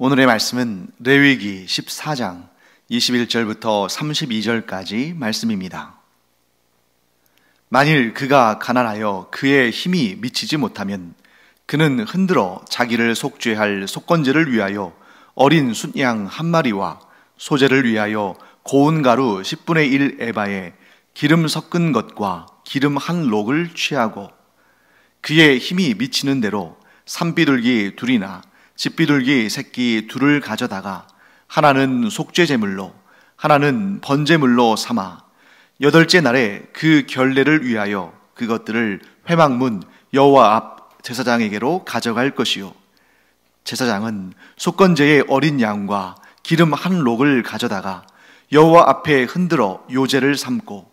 오늘의 말씀은 레위기 14장 21절부터 32절까지 말씀입니다. 만일 그가 가난하여 그의 힘이 미치지 못하면 그는 흔들어 자기를 속죄할 속건제를 위하여 어린 숫양 한 마리와 소제를 위하여 고운 가루 10분의 1 에바에 기름 섞은 것과 기름 한 록을 취하고 그의 힘이 미치는 대로 산비둘기 둘이나 집비둘기 새끼 둘을 가져다가 하나는 속죄제물로 하나는 번제물로 삼아 여덟째 날에 그 결례를 위하여 그것들을 회막문 여호와 앞 제사장에게로 가져갈 것이요 제사장은 속건제의 어린 양과 기름 한 록을 가져다가 여호와 앞에 흔들어 요제를 삼고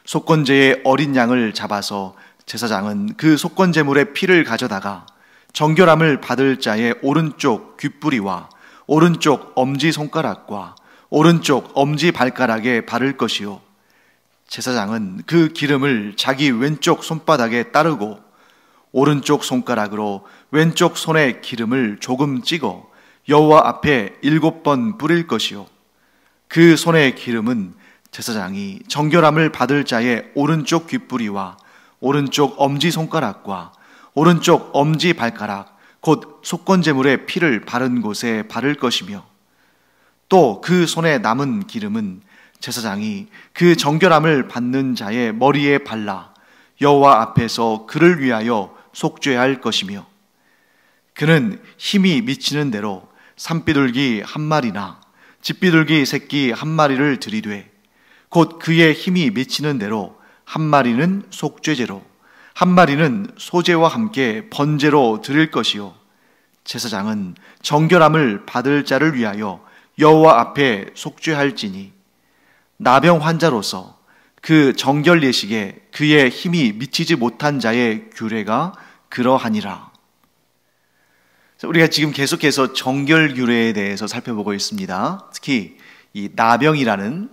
속건제의 어린 양을 잡아서 제사장은 그 속건제물의 피를 가져다가 정결함을 받을 자의 오른쪽 귓부리와 오른쪽 엄지손가락과 오른쪽 엄지발가락에 바를 것이요 제사장은 그 기름을 자기 왼쪽 손바닥에 따르고 오른쪽 손가락으로 왼쪽 손에 기름을 조금 찍어 여호와 앞에 7번 뿌릴 것이요 그 손의 기름은 제사장이 정결함을 받을 자의 오른쪽 귓부리와 오른쪽 엄지손가락과 오른쪽 엄지발가락 곧 속건제물의 피를 바른 곳에 바를 것이며 또 그 손에 남은 기름은 제사장이 그 정결함을 받는 자의 머리에 발라 여호와 앞에서 그를 위하여 속죄할 것이며 그는 힘이 미치는 대로 산비둘기 한 마리나 집비둘기 새끼 한 마리를 들이되 곧 그의 힘이 미치는 대로 한 마리는 속죄제로 한 마리는 소제와 함께 번제로 드릴 것이요 제사장은 정결함을 받을 자를 위하여 여호와 앞에 속죄할지니 나병 환자로서 그 정결 예식에 그의 힘이 미치지 못한 자의 규례가 그러하니라. 우리가 지금 계속해서 정결 규례에 대해서 살펴보고 있습니다. 특히 이 나병이라는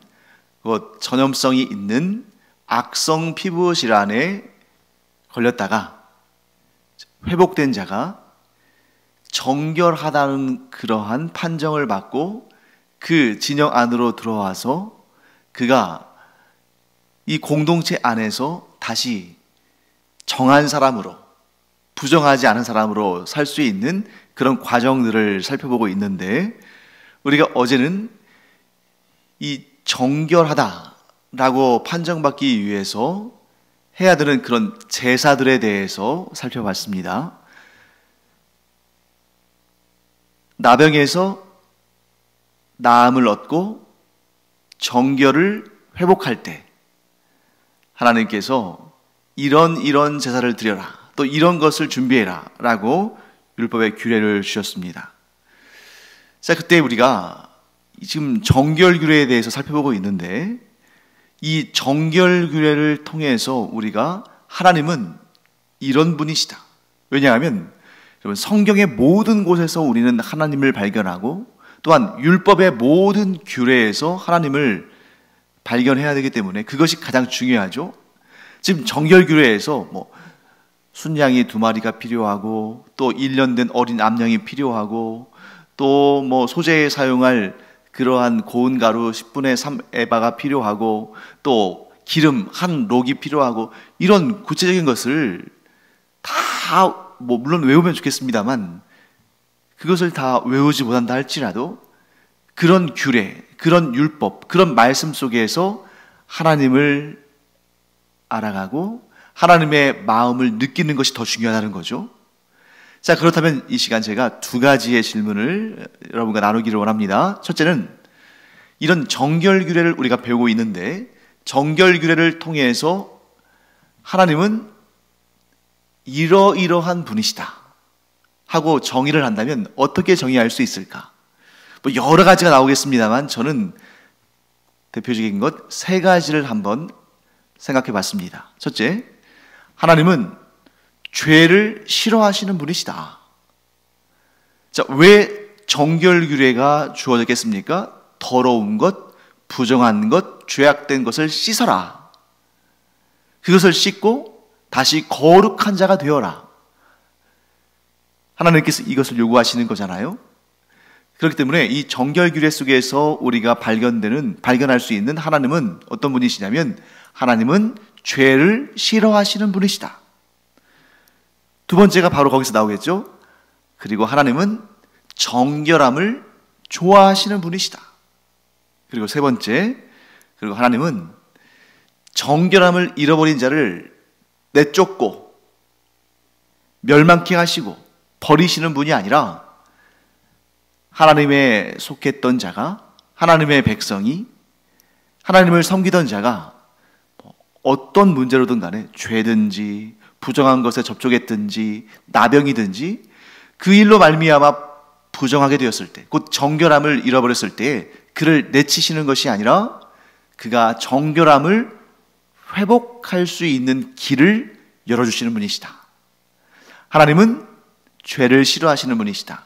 전염성이 있는 악성 피부 질환에 걸렸다가 회복된 자가 정결하다는 그러한 판정을 받고 그 진영 안으로 들어와서 그가 이 공동체 안에서 다시 정한 사람으로 부정하지 않은 사람으로 살 수 있는 그런 과정들을 살펴보고 있는데 우리가 어제는 이 정결하다라고 판정받기 위해서 해야 되는 그런 제사들에 대해서 살펴봤습니다. 나병에서 나음을 얻고 정결을 회복할 때 하나님께서 이런 제사를 드려라 또 이런 것을 준비해라 라고 율법의 규례를 주셨습니다. 자, 그때 우리가 지금 정결 규례에 대해서 살펴보고 있는데 이 정결 규례를 통해서 우리가 하나님은 이런 분이시다. 왜냐하면 성경의 모든 곳에서 우리는 하나님을 발견하고 또한 율법의 모든 규례에서 하나님을 발견해야 되기 때문에 그것이 가장 중요하죠. 지금 정결 규례에서 순양이 2마리가 필요하고 또 1년 된 어린 암양이 필요하고 또 소제에 사용할 그러한 고운 가루 10분의 3 에바가 필요하고 또 기름 한 록이 필요하고 이런 구체적인 것을 다 물론 외우면 좋겠습니다만 그것을 다 외우지 못한다 할지라도 그런 규례, 그런 율법, 그런 말씀 속에서 하나님을 알아가고 하나님의 마음을 느끼는 것이 더 중요하다는 거죠. 자, 그렇다면 이 시간 제가 2가지의 질문을 여러분과 나누기를 원합니다. 첫째는 이런 정결 규례를 우리가 배우고 있는데 정결 규례를 통해서 하나님은 이러이러한 분이시다 하고 정의를 한다면 어떻게 정의할 수 있을까? 여러 가지가 나오겠습니다만 저는 대표적인 것 3가지를 한번 생각해 봤습니다. 첫째, 하나님은 죄를 싫어하시는 분이시다. 자, 왜 정결 규례가 주어졌겠습니까? 더러운 것, 부정한 것, 죄악된 것을 씻어라. 그것을 씻고 다시 거룩한 자가 되어라. 하나님께서 이것을 요구하시는 거잖아요. 그렇기 때문에 이 정결규례 속에서 우리가 발견할 수 있는 하나님은 어떤 분이시냐면, 하나님은 죄를 싫어하시는 분이시다. 두 번째가 바로 거기서 나오겠죠. 그리고 하나님은 정결함을 좋아하시는 분이시다. 그리고 세 번째, 그리고 하나님은 정결함을 잃어버린 자를 내쫓고 멸망케 하시고 버리시는 분이 아니라, 하나님에 속했던 자가, 하나님의 백성이, 하나님을 섬기던 자가 어떤 문제로든 간에 죄든지 부정한 것에 접촉했든지 나병이든지 그 일로 말미암아 부정하게 되었을 때, 곧 정결함을 잃어버렸을 때 그를 내치시는 것이 아니라 그가 정결함을 회복할 수 있는 길을 열어주시는 분이시다. 하나님은 죄를 싫어하시는 분이시다.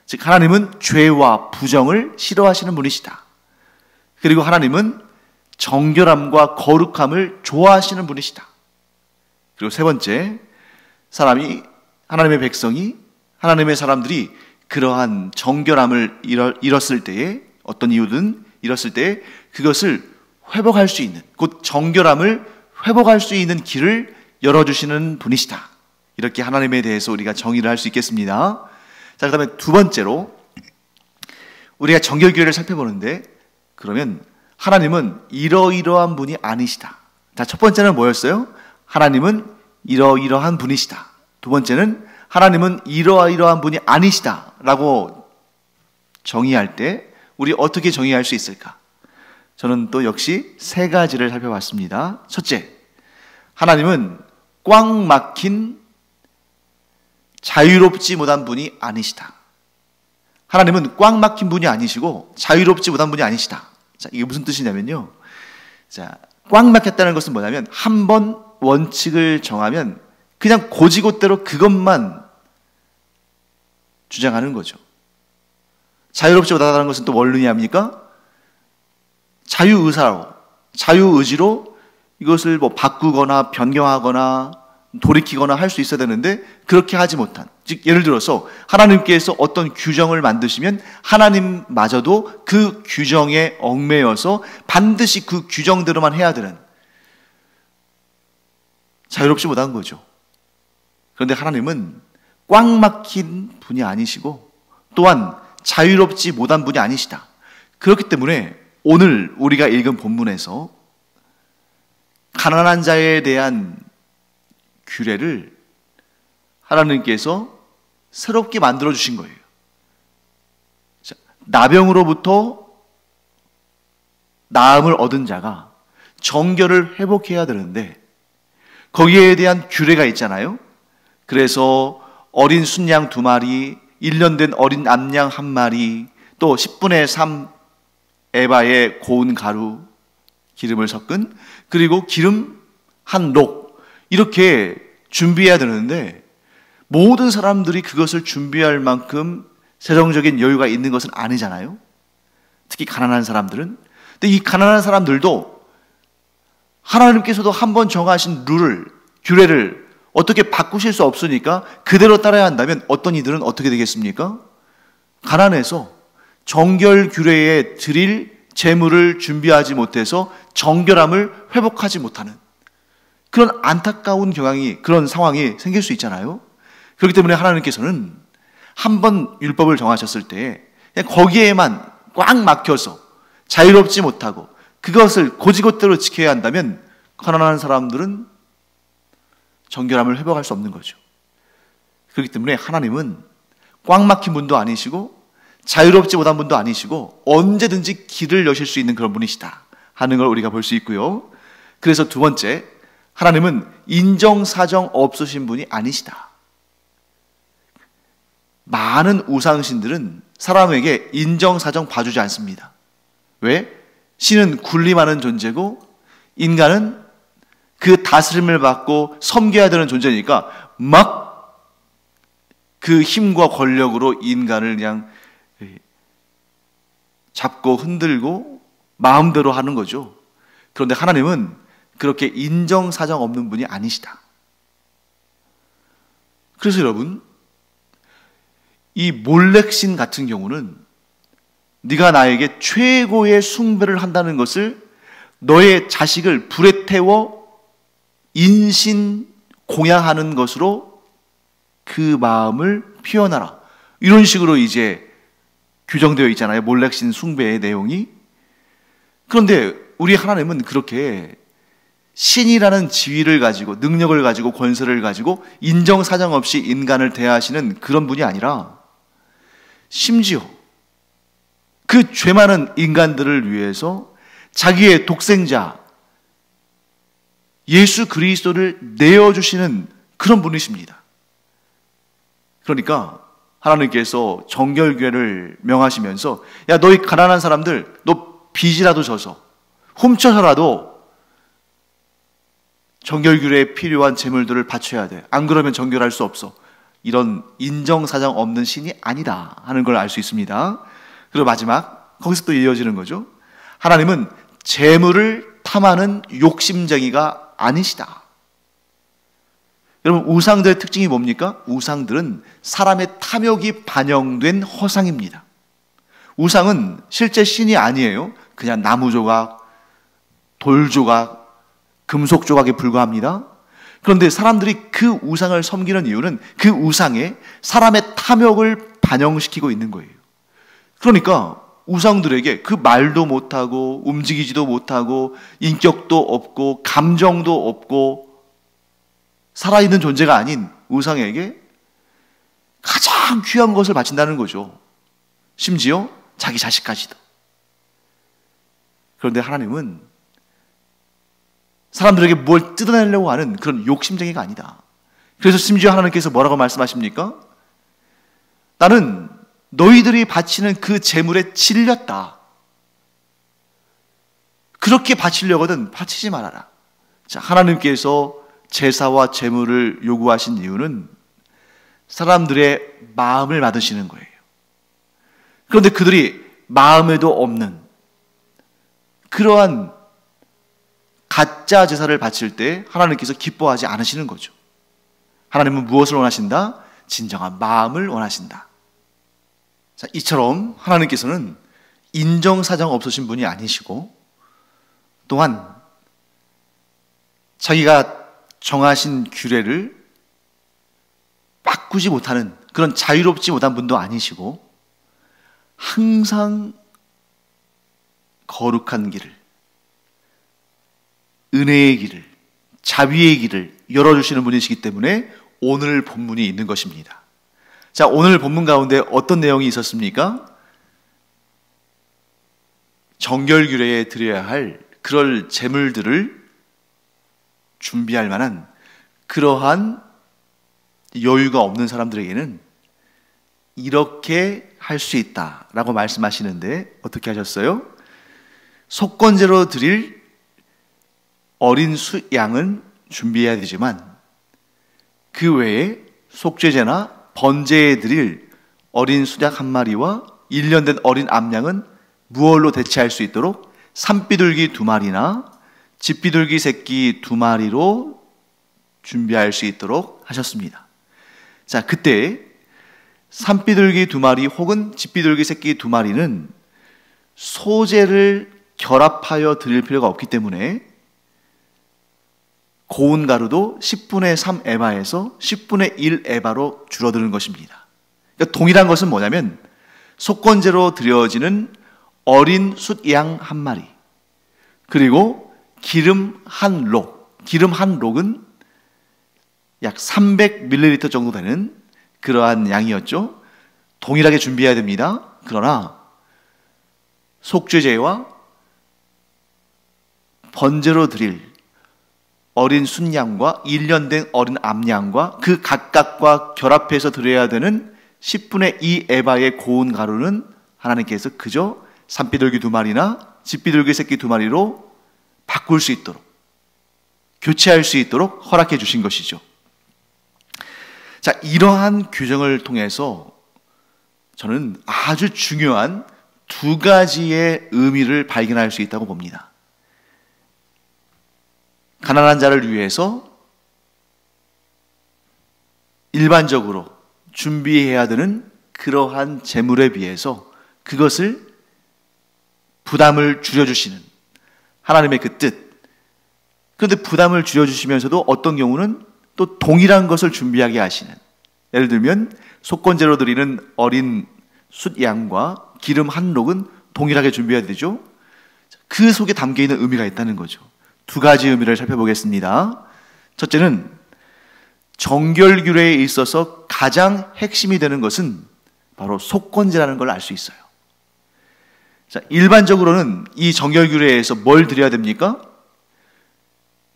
즉 하나님은 죄와 부정을 싫어하시는 분이시다. 그리고 하나님은 정결함과 거룩함을 좋아하시는 분이시다. 그리고 세 번째, 하나님의 백성이, 하나님의 사람들이 그러한 정결함을 잃었을 때에, 어떤 이유든 잃었을 때에 그것을 회복할 수 있는, 곧 정결함을 회복할 수 있는 길을 열어주시는 분이시다. 이렇게 하나님에 대해서 우리가 정의를 할 수 있겠습니다. 자, 그 다음에 두 번째로 우리가 정결규례를 살펴보는데, 그러면 하나님은 이러이러한 분이 아니시다. 자, 첫 번째는 뭐였어요? 하나님은 이러이러한 분이시다. 두 번째는 하나님은 이러이러한 분이 아니시다 라고 정의할 때 우리 어떻게 정의할 수 있을까? 저는 또 역시 세 가지를 살펴봤습니다. 첫째, 하나님은 꽉 막힌 자유롭지 못한 분이 아니시다. 하나님은 꽉 막힌 분이 아니시고 자유롭지 못한 분이 아니시다. 자, 이게 무슨 뜻이냐면요. 자, 꽉 막혔다는 것은 뭐냐면, 한 번 원칙을 정하면 그냥 고지곳대로 그것만 주장하는 거죠. 자유롭지 못하다는 것은 또 뭘 의미합니까? 자유의지로 이것을 바꾸거나 변경하거나 돌이키거나 할 수 있어야 되는데, 그렇게 하지 못한, 즉 예를 들어서 하나님께서 어떤 규정을 만드시면 하나님마저도 그 규정에 얽매여서 반드시 그 규정대로만 해야 되는, 자유롭지 못한 거죠. 그런데 하나님은 꽉 막힌 분이 아니시고 또한 자유롭지 못한 분이 아니시다. 그렇기 때문에 오늘 우리가 읽은 본문에서 가난한 자에 대한 규례를 하나님께서 새롭게 만들어 주신 거예요. 나병으로부터 나음을 얻은 자가 정결을 회복해야 되는데 거기에 대한 규례가 있잖아요. 그래서 어린 순양 2마리, 1년 된 어린 암양 1마리, 또 10분의 3 에바의 고운 가루, 기름을 섞은, 그리고 기름 1록, 이렇게 준비해야 되는데 모든 사람들이 그것을 준비할 만큼 재정적인 여유가 있는 것은 아니잖아요. 특히 가난한 사람들은. 근데 이 가난한 사람들도 하나님께서도 한번 정하신 규례를 어떻게 바꾸실 수 없으니까 그대로 따라야 한다면 어떤 이들은 어떻게 되겠습니까? 가난해서 정결 규례에 드릴 재물을 준비하지 못해서 정결함을 회복하지 못하는 그런 안타까운 그런 상황이 생길 수 있잖아요. 그렇기 때문에 하나님께서는 한번 율법을 정하셨을 때 그냥 거기에만 꽉 막혀서 자유롭지 못하고 그것을 고지곳대로 지켜야 한다면 가난한 사람들은 정결함을 회복할 수 없는 거죠. 그렇기 때문에 하나님은 꽉 막힌 분도 아니시고 자유롭지 못한 분도 아니시고 언제든지 길을 여실 수 있는 그런 분이시다 하는 걸 우리가 볼 수 있고요. 그래서 두 번째, 하나님은 인정사정 없으신 분이 아니시다. 많은 우상신들은 사람에게 인정사정 봐주지 않습니다. 왜? 신은 군림하는 존재고 인간은 그 다스림을 받고 섬겨야 되는 존재니까 막 그 힘과 권력으로 인간을 그냥 잡고 흔들고 마음대로 하는 거죠. 그런데 하나님은 그렇게 인정사정 없는 분이 아니시다. 그래서 여러분, 이 몰렉신 같은 경우는 네가 나에게 최고의 숭배를 한다는 것을 너의 자식을 불에 태워 인신 공양하는 것으로 그 마음을 표현하라. 이런 식으로 이제 규정되어 있잖아요. 몰렉신 숭배의 내용이. 그런데 우리 하나님은 그렇게 신이라는 지위를 가지고 능력을 가지고 권세를 가지고 인정사정 없이 인간을 대하시는 그런 분이 아니라 심지어 그 죄 많은 인간들을 위해서 자기의 독생자 예수 그리스도를 내어주시는 그런 분이십니다. 그러니까 하나님께서 정결교회를 명하시면서 야, 너희 가난한 사람들, 너 빚이라도 져서 훔쳐서라도 정결교회에 필요한 재물들을 바쳐야 돼. 안 그러면 정결할 수 없어. 이런 인정사정 없는 신이 아니다 하는 걸 알 수 있습니다. 그리고 마지막, 거기서 또 이어지는 거죠. 하나님은 재물을 탐하는 욕심쟁이가 아니시다. 여러분, 우상들의 특징이 뭡니까? 우상들은 사람의 탐욕이 반영된 허상입니다. 우상은 실제 신이 아니에요. 그냥 나무 조각, 돌 조각, 금속 조각에 불과합니다. 그런데 사람들이 그 우상을 섬기는 이유는 그 우상에 사람의 탐욕을 반영시키고 있는 거예요. 그러니까 우상들에게 그 말도 못하고 움직이지도 못하고 인격도 없고 감정도 없고 살아있는 존재가 아닌 우상에게 가장 귀한 것을 바친다는 거죠. 심지어 자기 자식까지도. 그런데 하나님은 사람들에게 뭘 뜯어내려고 하는 그런 욕심쟁이가 아니다. 그래서 심지어 하나님께서 뭐라고 말씀하십니까? 나는 너희들이 바치는 그 재물에 질렸다. 그렇게 바치려거든 바치지 말아라. 자, 하나님께서 제사와 재물을 요구하신 이유는 사람들의 마음을 받으시는 거예요. 그런데 그들이 마음에도 없는 그러한 가짜 제사를 바칠 때 하나님께서 기뻐하지 않으시는 거죠. 하나님은 무엇을 원하신다? 진정한 마음을 원하신다. 자, 이처럼 하나님께서는 인정사정 없으신 분이 아니시고 또한 자기가 정하신 규례를 바꾸지 못하는 그런 자유롭지 못한 분도 아니시고 항상 거룩한 길을, 은혜의 길을, 자비의 길을 열어주시는 분이시기 때문에 오늘 본문이 있는 것입니다. 자, 오늘 본문 가운데 어떤 내용이 있었습니까? 정결규례에 드려야 할 그럴 재물들을 준비할 만한 그러한 여유가 없는 사람들에게는 이렇게 할 수 있다라고 말씀하시는데 어떻게 하셨어요? 속건제로 드릴 어린 양은 준비해야 되지만 그 외에 속죄제나 번제에 드릴 어린 수작 한 마리와 1년 된 어린 암양은 무얼로 대체할 수 있도록 산비둘기 2마리나 집비둘기 새끼 2마리로 준비할 수 있도록 하셨습니다. 자, 그때 산비둘기 2마리 혹은 집비둘기 새끼 2마리는 소재를 결합하여 드릴 필요가 없기 때문에 고운 가루도 10분의 3 에바에서 10분의 1 에바로 줄어드는 것입니다. 그러니까 동일한 것은 뭐냐면 속건제로 드려지는 어린 숫양 1마리 그리고 기름 1록, 기름 1록은 약 300ml 정도 되는 그러한 양이었죠. 동일하게 준비해야 됩니다. 그러나 속죄제와 번제로 드릴 어린 순양과 1년 된 어린 암양과 그 각각과 결합해서 드려야 되는 10분의 2 에바의 고운 가루는 하나님께서 그저 산비둘기 2마리나 집비둘기 새끼 2마리로 바꿀 수 있도록, 교체할 수 있도록 허락해 주신 것이죠. 자, 이러한 규정을 통해서 저는 아주 중요한 2가지의 의미를 발견할 수 있다고 봅니다. 가난한 자를 위해서 일반적으로 준비해야 되는 그러한 재물에 비해서 그것을 부담을 줄여주시는 하나님의 그 뜻. 그런데 부담을 줄여주시면서도 어떤 경우는 또 동일한 것을 준비하게 하시는, 예를 들면 속건제로 드리는 어린 숫양과 기름 한 록은 동일하게 준비해야 되죠. 그 속에 담겨있는 의미가 있다는 거죠. 두 가지 의미를 살펴보겠습니다. 첫째는 정결규례에 있어서 가장 핵심이 되는 것은 바로 속건제라는 걸 알 수 있어요. 자, 일반적으로는 이 정결규례에서 뭘 드려야 됩니까?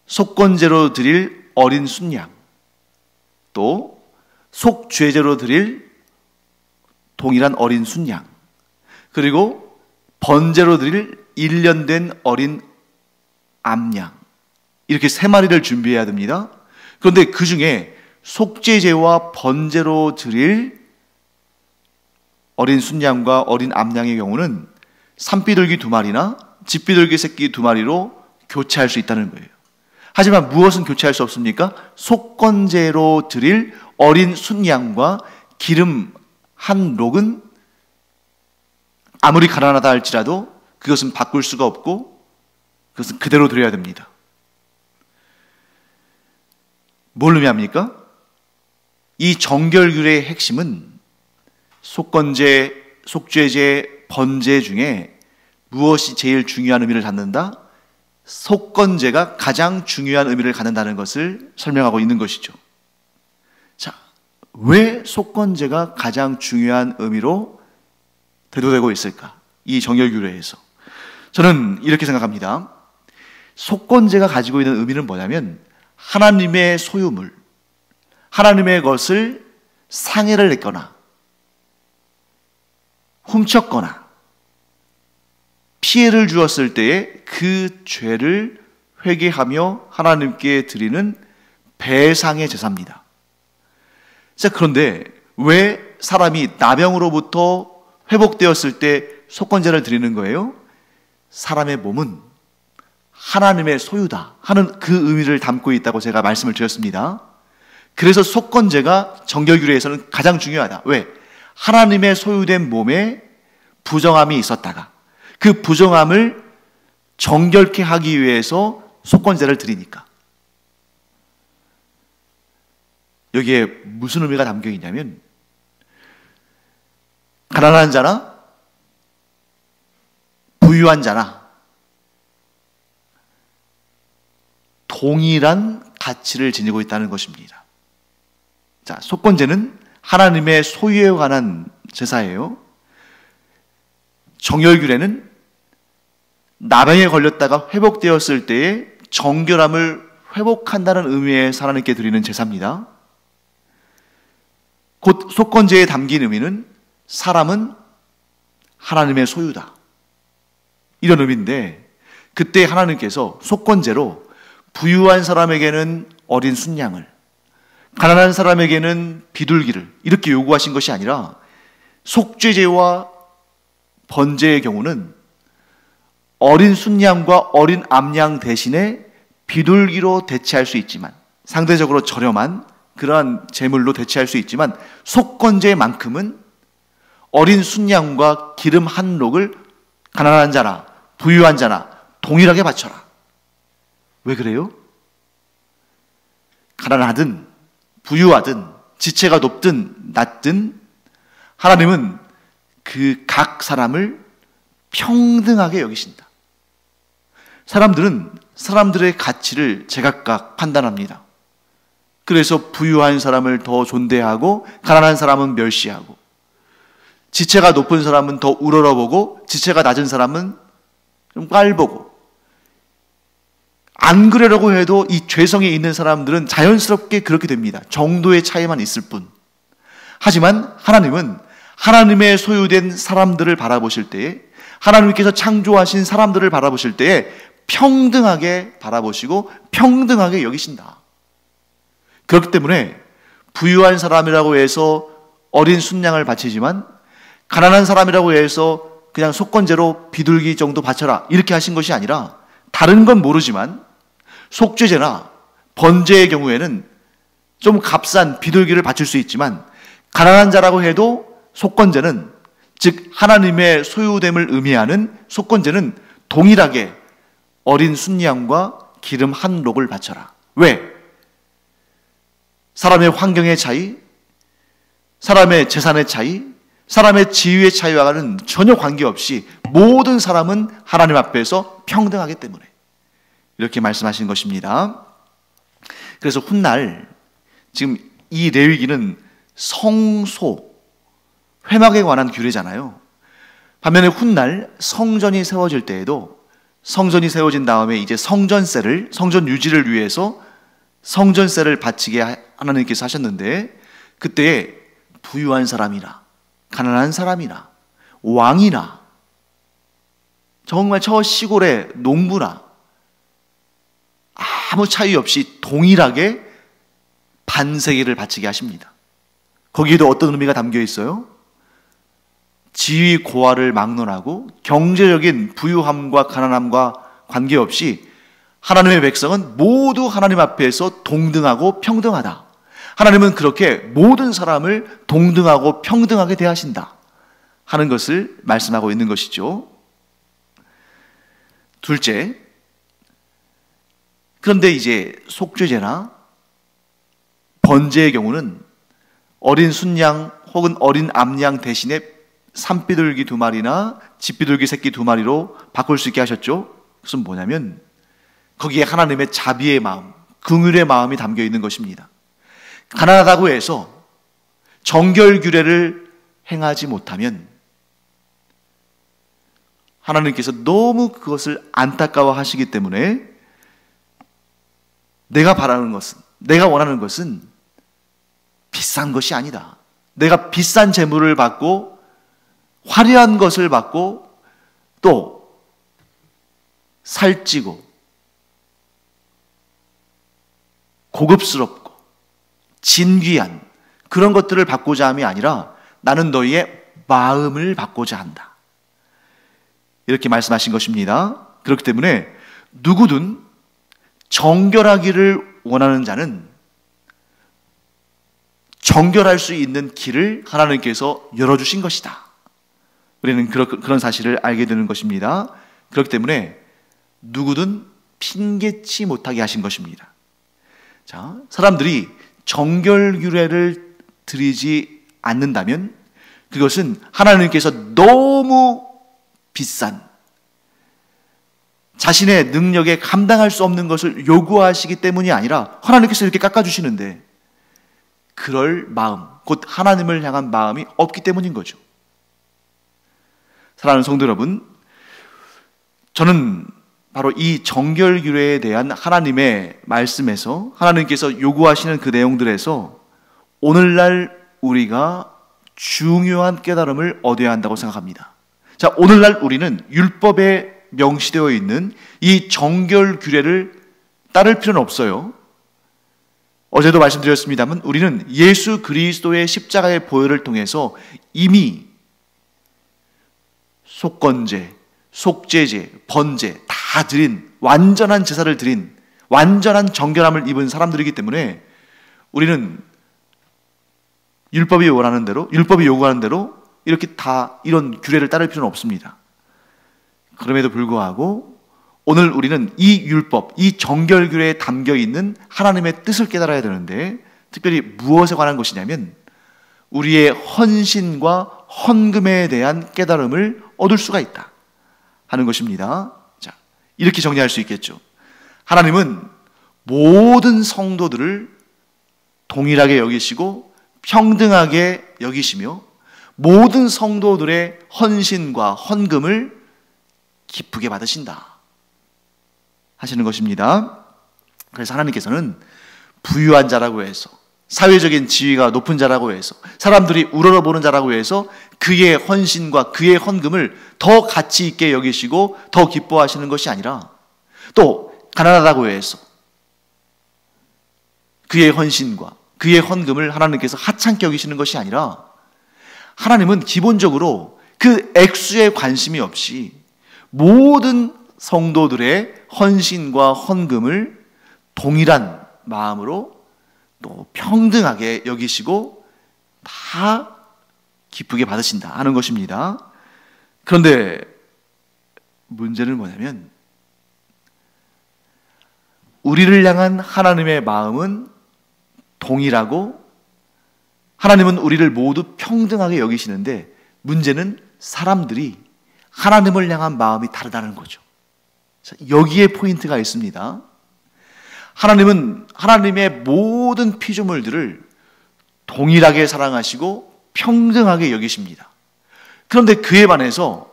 속건제로 드릴 어린 순양, 또 속죄제로 드릴 동일한 어린 순양, 그리고 번제로 드릴 1년 된 어린 암양, 이렇게 3마리를 준비해야 됩니다. 그런데 그 중에 속죄제와 번제로 드릴 어린 순양과 어린 암양의 경우는 산비둘기 2마리나 집비둘기 새끼 2마리로 교체할 수 있다는 거예요. 하지만 무엇은 교체할 수 없습니까? 속건제로 드릴 어린 순양과 기름 한 록은 아무리 가난하다 할지라도 그것은 바꿀 수가 없고 그것은 그대로 드려야 됩니다. 뭘 의미합니까? 이 정결규례의 핵심은 속건제, 속죄제, 번제 중에 무엇이 제일 중요한 의미를 갖는다? 속건제가 가장 중요한 의미를 갖는다는 것을 설명하고 있는 것이죠. 자, 왜 속건제가 가장 중요한 의미로 대두되고 있을까? 이 정결규례에서. 저는 이렇게 생각합니다. 속건제가 가지고 있는 의미는 뭐냐면 하나님의 소유물, 하나님의 것을 상해를 냈거나 훔쳤거나 피해를 주었을 때에 그 죄를 회개하며 하나님께 드리는 배상의 제사입니다. 자, 그런데 왜 사람이 나병으로부터 회복되었을 때 속건제를 드리는 거예요? 사람의 몸은 하나님의 소유다 하는 그 의미를 담고 있다고 제가 말씀을 드렸습니다. 그래서 속건제가 정결규례에서는 가장 중요하다. 왜? 하나님의 소유된 몸에 부정함이 있었다가 그 부정함을 정결케 하기 위해서 속건제를 드리니까. 여기에 무슨 의미가 담겨 있냐면 가난한 자나 부유한 자나 동일한 가치를 지니고 있다는 것입니다. 자, 속건제는 하나님의 소유에 관한 제사예요. 정결규례는 나병에 걸렸다가 회복되었을 때에 정결함을 회복한다는 의미에서 하나님께 드리는 제사입니다. 곧 속건제에 담긴 의미는 사람은 하나님의 소유다, 이런 의미인데, 그때 하나님께서 속건제로 부유한 사람에게는 어린 순양을, 가난한 사람에게는 비둘기를 이렇게 요구하신 것이 아니라 속죄제와 번제의 경우는 어린 순양과 어린 암양 대신에 비둘기로 대체할 수 있지만, 상대적으로 저렴한 그러한 제물로 대체할 수 있지만, 속건제만큼은 어린 순양과 기름 한 록을 가난한 자나 부유한 자나 동일하게 바쳐라. 왜 그래요? 가난하든 부유하든 지체가 높든 낮든 하나님은 그 각 사람을 평등하게 여기신다. 사람들은 사람들의 가치를 제각각 판단합니다. 그래서 부유한 사람을 더 존대하고 가난한 사람은 멸시하고, 지체가 높은 사람은 더 우러러보고 지체가 낮은 사람은 좀 깔보고, 안 그러려고 해도 이 죄성이 있는 사람들은 자연스럽게 그렇게 됩니다. 정도의 차이만 있을 뿐. 하지만 하나님은 하나님의 소유된 사람들을 바라보실 때에, 하나님께서 창조하신 사람들을 바라보실 때에 평등하게 바라보시고 평등하게 여기신다. 그렇기 때문에 부유한 사람이라고 해서 어린 순양을 바치지만 가난한 사람이라고 해서 그냥 속건제로 비둘기 정도 바쳐라 이렇게 하신 것이 아니라, 다른 건 모르지만 속죄제나 번제의 경우에는 좀 값싼 비둘기를 바칠 수 있지만, 가난한 자라고 해도 속건제는 즉 하나님의 소유됨을 의미하는 속건제는 동일하게 어린 순양과 기름 한 록을 바쳐라. 왜? 사람의 환경의 차이, 사람의 재산의 차이, 사람의 지위의 차이와는 전혀 관계없이 모든 사람은 하나님 앞에서 평등하기 때문에 이렇게 말씀하신 것입니다. 그래서 훗날 지금 이 레위기는 성소, 회막에 관한 규례잖아요. 반면에 훗날 성전이 세워질 때에도 성전이 세워진 다음에 이제 성전세를, 성전 유지를 위해서 성전세를 바치게 하나님께서 하셨는데, 그때에 부유한 사람이나 가난한 사람이나 왕이나 정말 저 시골의 농부나 아무 차이 없이 동일하게 반세기를 바치게 하십니다. 거기에도 어떤 의미가 담겨 있어요? 지위 고하를 막론하고 경제적인 부유함과 가난함과 관계없이 하나님의 백성은 모두 하나님 앞에서 동등하고 평등하다. 하나님은 그렇게 모든 사람을 동등하고 평등하게 대하신다 하는 것을 말씀하고 있는 것이죠. 둘째, 그런데 이제 속죄제나 번제의 경우는 어린 순양 혹은 어린 암양 대신에 산비둘기 2마리나 집비둘기 새끼 2마리로 바꿀 수 있게 하셨죠. 그것은 뭐냐면 거기에 하나님의 자비의 마음, 긍휼의 마음이 담겨 있는 것입니다. 가난하다고 해서 정결 규례를 행하지 못하면 하나님께서 너무 그것을 안타까워 하시기 때문에 내가 바라는 것은, 내가 원하는 것은 비싼 것이 아니다. 내가 비싼 재물을 받고 화려한 것을 받고 또 살찌고 고급스럽고 진귀한 그런 것들을 받고자 함이 아니라 나는 너희의 마음을 받고자 한다. 이렇게 말씀하신 것입니다. 그렇기 때문에 누구든 정결하기를 원하는 자는 정결할 수 있는 길을 하나님께서 열어주신 것이다. 우리는 그런 사실을 알게 되는 것입니다. 그렇기 때문에 누구든 핑계치 못하게 하신 것입니다. 자, 사람들이 정결 규례를 드리지 않는다면 그것은 하나님께서 너무 비싼 자신의 능력에 감당할 수 없는 것을 요구하시기 때문이 아니라 하나님께서 이렇게 깎아주시는데 그럴 마음, 곧 하나님을 향한 마음이 없기 때문인 거죠. 사랑하는 성도 여러분, 저는 바로 이 정결 규례에 대한 하나님의 말씀에서 하나님께서 요구하시는 그 내용들에서 오늘날 우리가 중요한 깨달음을 얻어야 한다고 생각합니다. 자, 오늘날 우리는 율법에 명시되어 있는 이 정결 규례를 따를 필요는 없어요. 어제도 말씀드렸습니다만 우리는 예수 그리스도의 십자가의 보혈을 통해서 이미 속건제, 속죄제, 번제 다 드린 완전한 제사를 드린 완전한 정결함을 입은 사람들이기 때문에 우리는 율법이 원하는 대로, 율법이 요구하는 대로 이렇게 다 이런 규례를 따를 필요는 없습니다. 그럼에도 불구하고 오늘 우리는 이 율법, 이 정결 규례에 담겨 있는 하나님의 뜻을 깨달아야 되는데 특별히 무엇에 관한 것이냐면 우리의 헌신과 헌금에 대한 깨달음을 얻을 수가 있다 하는 것입니다. 자, 이렇게 정리할 수 있겠죠. 하나님은 모든 성도들을 동일하게 여기시고 평등하게 여기시며 모든 성도들의 헌신과 헌금을 기쁘게 받으신다 하시는 것입니다. 그래서 하나님께서는 부유한 자라고 해서 사회적인 지위가 높은 자라고 해서 사람들이 우러러보는 자라고 해서 그의 헌신과 그의 헌금을 더 가치 있게 여기시고 더 기뻐하시는 것이 아니라 또 가난하다고 해서 그의 헌신과 그의 헌금을 하나님께서 하찮게 여기시는 것이 아니라 하나님은 기본적으로 그 액수에 관심이 없이 모든 성도들의 헌신과 헌금을 동일한 마음으로 또 평등하게 여기시고 다 기쁘게 받으신다 하는 것입니다. 그런데 문제는 뭐냐면 우리를 향한 하나님의 마음은 동일하고 하나님은 우리를 모두 평등하게 여기시는데 문제는 사람들이 하나님을 향한 마음이 다르다는 거죠. 여기에 포인트가 있습니다. 하나님은 하나님의 모든 피조물들을 동일하게 사랑하시고 평등하게 여기십니다. 그런데 그에 반해서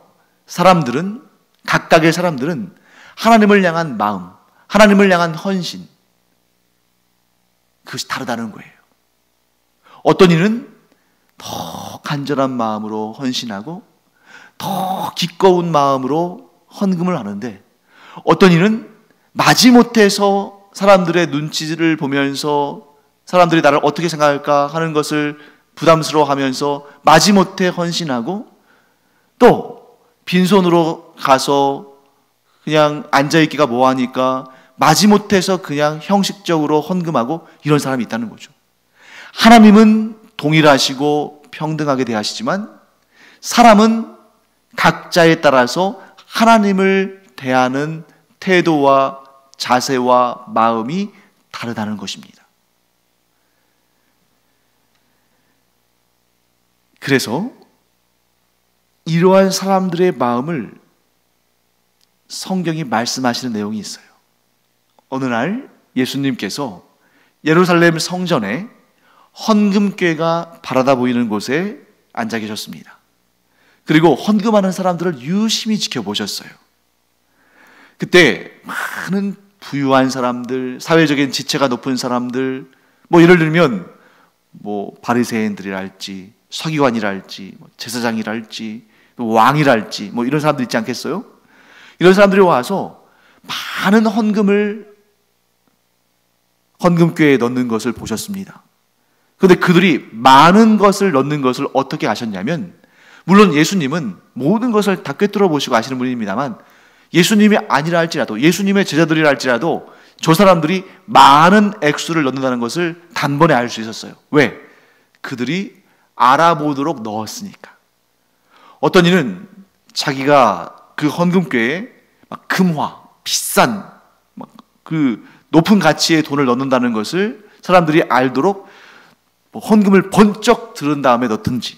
각각의 사람들은 하나님을 향한 마음, 하나님을 향한 헌신, 그것이 다르다는 거예요. 어떤 이는 더 간절한 마음으로 헌신하고 더 기꺼운 마음으로 헌금을 하는데 어떤 이는 마지못해서 사람들의 눈치를 보면서 사람들이 나를 어떻게 생각할까 하는 것을 부담스러워하면서 마지못해 헌신하고 또 빈손으로 가서 그냥 앉아있기가 뭐하니까 마지못해서 그냥 형식적으로 헌금하고 이런 사람이 있다는 거죠. 하나님은 동일하시고 평등하게 대하시지만 사람은 각자에 따라서 하나님을 대하는 태도와 자세와 마음이 다르다는 것입니다. 그래서 이러한 사람들의 마음을 성경이 말씀하시는 내용이 있어요. 어느 날 예수님께서 예루살렘 성전에 헌금궤가 바라다 보이는 곳에 앉아 계셨습니다. 그리고 헌금하는 사람들을 유심히 지켜보셨어요. 그때 많은 부유한 사람들, 사회적인 지체가 높은 사람들, 예를 들면 바리새인들이랄지 서기관이랄지 제사장이랄지 왕이랄지 이런 사람들 있지 않겠어요? 이런 사람들이 와서 많은 헌금궤에 넣는 것을 보셨습니다. 그런데 그들이 많은 것을 넣는 것을 어떻게 아셨냐면, 물론 예수님은 모든 것을 다 꿰뚫어 보시고 아시는 분입니다만 예수님이 아니라 할지라도, 예수님의 제자들이라 할지라도 저 사람들이 많은 액수를 넣는다는 것을 단번에 알 수 있었어요. 왜? 그들이 알아보도록 넣었으니까. 어떤 이는 자기가 그 헌금궤에 금화, 비싼 그 높은 가치의 돈을 넣는다는 것을 사람들이 알도록 헌금을 번쩍 들은 다음에 넣든지,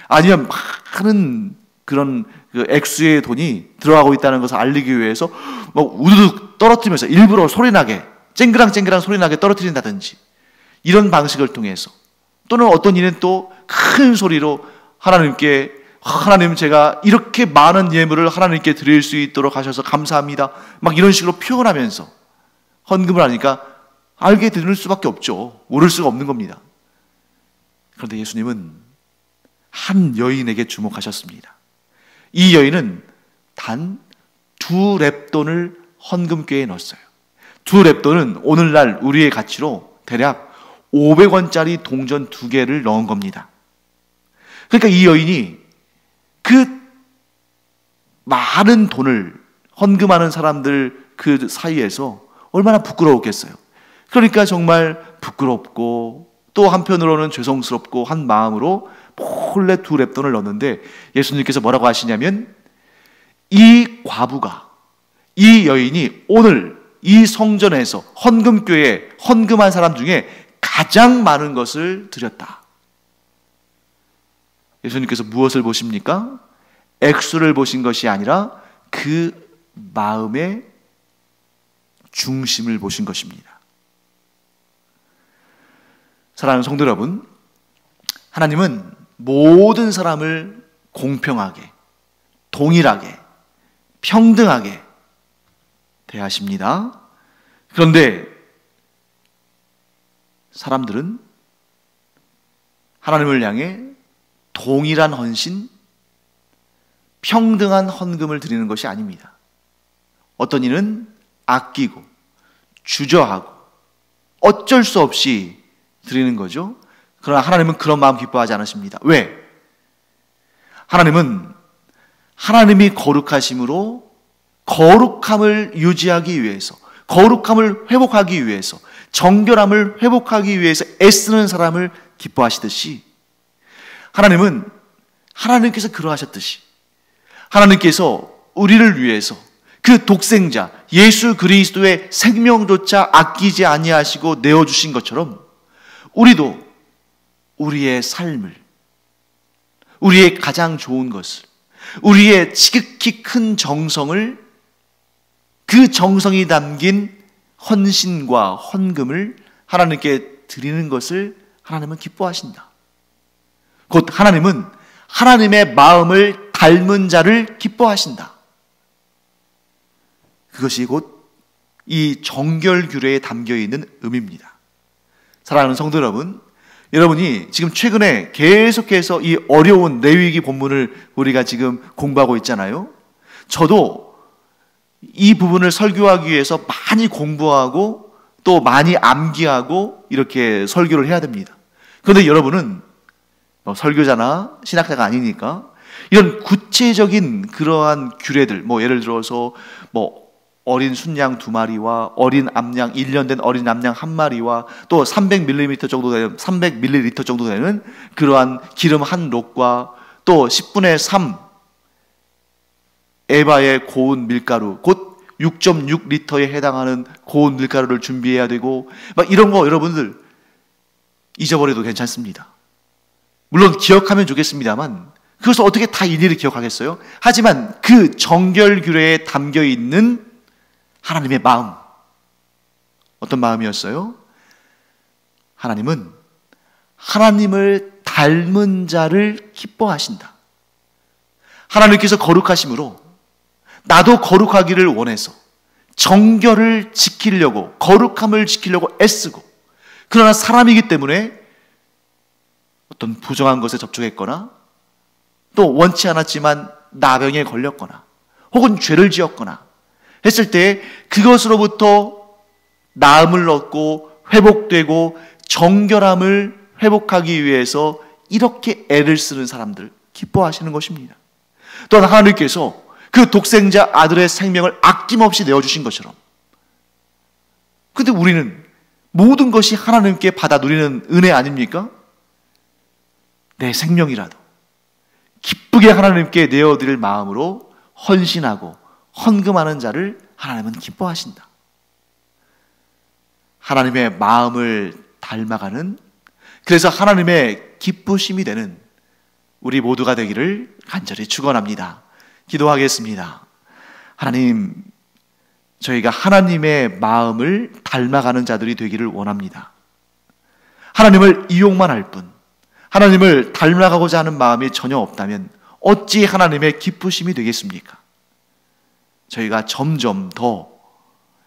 아니면 많은 그런 그 액수의 돈이 들어가고 있다는 것을 알리기 위해서 우두둑 떨어뜨리면서 일부러 소리나게, 쨍그랑쨍그랑 소리나게 떨어뜨린다든지, 이런 방식을 통해서, 또는 어떤 이는 또 큰 소리로 하나님 제가 이렇게 많은 예물을 하나님께 드릴 수 있도록 하셔서 감사합니다, 이런 식으로 표현하면서 헌금을 하니까 알게 되는 수밖에 없죠. 모를 수가 없는 겁니다. 그런데 예수님은 한 여인에게 주목하셨습니다. 이 여인은 단 2렙돈을 헌금궤에 넣었어요. 2렙돈은 오늘날 우리의 가치로 대략 500원짜리 동전 2개를 넣은 겁니다. 그러니까 이 여인이 그 많은 돈을 헌금하는 사람들 그 사이에서 얼마나 부끄러웠겠어요. 그러니까 정말 부끄럽고 또 한편으로는 죄송스럽고 한 마음으로 몰래 2렙돈을 넣었는데, 예수님께서 뭐라고 하시냐면, 이 과부가, 이 여인이 오늘 이 성전에서 헌금궤에 헌금한 사람 중에 가장 많은 것을 드렸다. 예수님께서 무엇을 보십니까? 액수를 보신 것이 아니라 그 마음의 중심을 보신 것입니다. 사랑하는 성도 여러분, 하나님은 모든 사람을 공평하게, 동일하게, 평등하게 대하십니다. 그런데 사람들은 하나님을 향해 동일한 헌신, 평등한 헌금을 드리는 것이 아닙니다. 어떤 이는 아끼고 주저하고 어쩔 수 없이 드리는 거죠. 그러나 하나님은 그런 마음 기뻐하지 않으십니다. 왜? 하나님은 하나님이 거룩하심으로 거룩함을 유지하기 위해서, 거룩함을 회복하기 위해서, 정결함을 회복하기 위해서 애쓰는 사람을 기뻐하시듯이, 하나님은 하나님께서 그러하셨듯이 하나님께서 우리를 위해서 그 독생자 예수 그리스도의 생명조차 아끼지 아니하시고 내어주신 것처럼 우리도 우리의 삶을, 우리의 가장 좋은 것을, 우리의 지극히 큰 정성을, 그 정성이 담긴 헌신과 헌금을 하나님께 드리는 것을 하나님은 기뻐하신다. 곧 하나님은 하나님의 마음을 닮은 자를 기뻐하신다. 그것이 곧 이 정결규례에 담겨있는 의미입니다. 사랑하는 성도 여러분, 여러분이 지금 최근에 계속해서 이 어려운 레위기 본문을 우리가 지금 공부하고 있잖아요. 저도 이 부분을 설교하기 위해서 많이 공부하고 또 많이 암기하고 이렇게 설교를 해야 됩니다. 그런데 여러분은 설교자나 신학자가 아니니까 이런 구체적인 그러한 규례들, 예를 들어서 어린 순양 2마리와 어린 암양 1년 된 어린 암양 1마리와 또 300ml 정도 되는 그러한 기름 한 록과 또 10분의 3 에바의 고운 밀가루, 곧 6.6리터에 해당하는 고운 밀가루를 준비해야 되고 이런 거 여러분들 잊어버려도 괜찮습니다. 물론 기억하면 좋겠습니다만 그것을 어떻게 다 일일이 기억하겠어요? 하지만 그 정결규례에 담겨있는 하나님의 마음, 어떤 마음이었어요? 하나님은 하나님을 닮은 자를 기뻐하신다. 하나님께서 거룩하심으로 나도 거룩하기를 원해서 정결을 지키려고, 거룩함을 지키려고 애쓰고, 그러나 사람이기 때문에 어떤 부정한 것에 접촉했거나 또 원치 않았지만 나병에 걸렸거나 혹은 죄를 지었거나 했을 때 그것으로부터 나음을 얻고 회복되고 정결함을 회복하기 위해서 이렇게 애를 쓰는 사람들 기뻐하시는 것입니다. 또한 하나님께서 그 독생자 아들의 생명을 아낌없이 내어주신 것처럼, 근데 우리는 모든 것이 하나님께 받아 누리는 은혜 아닙니까? 내 생명이라도 기쁘게 하나님께 내어드릴 마음으로 헌신하고 헌금하는 자를 하나님은 기뻐하신다. 하나님의 마음을 닮아가는, 그래서 하나님의 기쁘심이 되는 우리 모두가 되기를 간절히 축원합니다. 기도하겠습니다. 하나님, 저희가 하나님의 마음을 닮아가는 자들이 되기를 원합니다. 하나님을 이용만 할 뿐, 하나님을 닮아가고자 하는 마음이 전혀 없다면 어찌 하나님의 기쁘심이 되겠습니까? 저희가 점점 더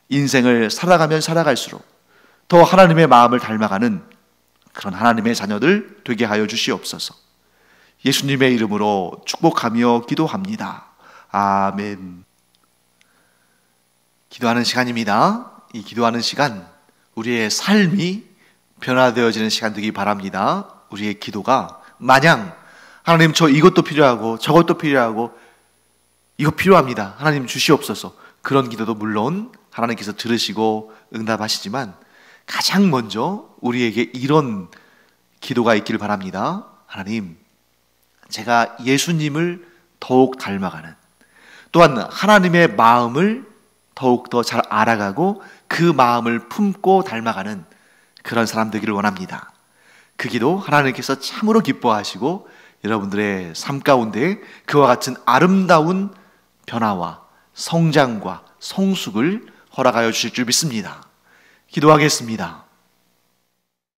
인생을 살아가면 살아갈수록 더 하나님의 마음을 닮아가는 그런 하나님의 자녀들 되게 하여 주시옵소서. 예수님의 이름으로 축복하며 기도합니다. 아멘. 기도하는 시간입니다. 이 기도하는 시간, 우리의 삶이 변화되어지는 시간 되기 바랍니다. 우리의 기도가 마냥 하나님 저 이것도 필요하고 저것도 필요하고 이거 필요합니다, 하나님 주시옵소서, 그런 기도도 물론 하나님께서 들으시고 응답하시지만 가장 먼저 우리에게 이런 기도가 있기를 바랍니다. 하나님, 제가 예수님을 더욱 닮아가는, 또한 하나님의 마음을 더욱더 잘 알아가고 그 마음을 품고 닮아가는 그런 사람 되기를 원합니다. 그 기도 하나님께서 참으로 기뻐하시고 여러분들의 삶 가운데 그와 같은 아름다운 변화와 성장과 성숙을 허락하여 주실 줄 믿습니다. 기도하겠습니다.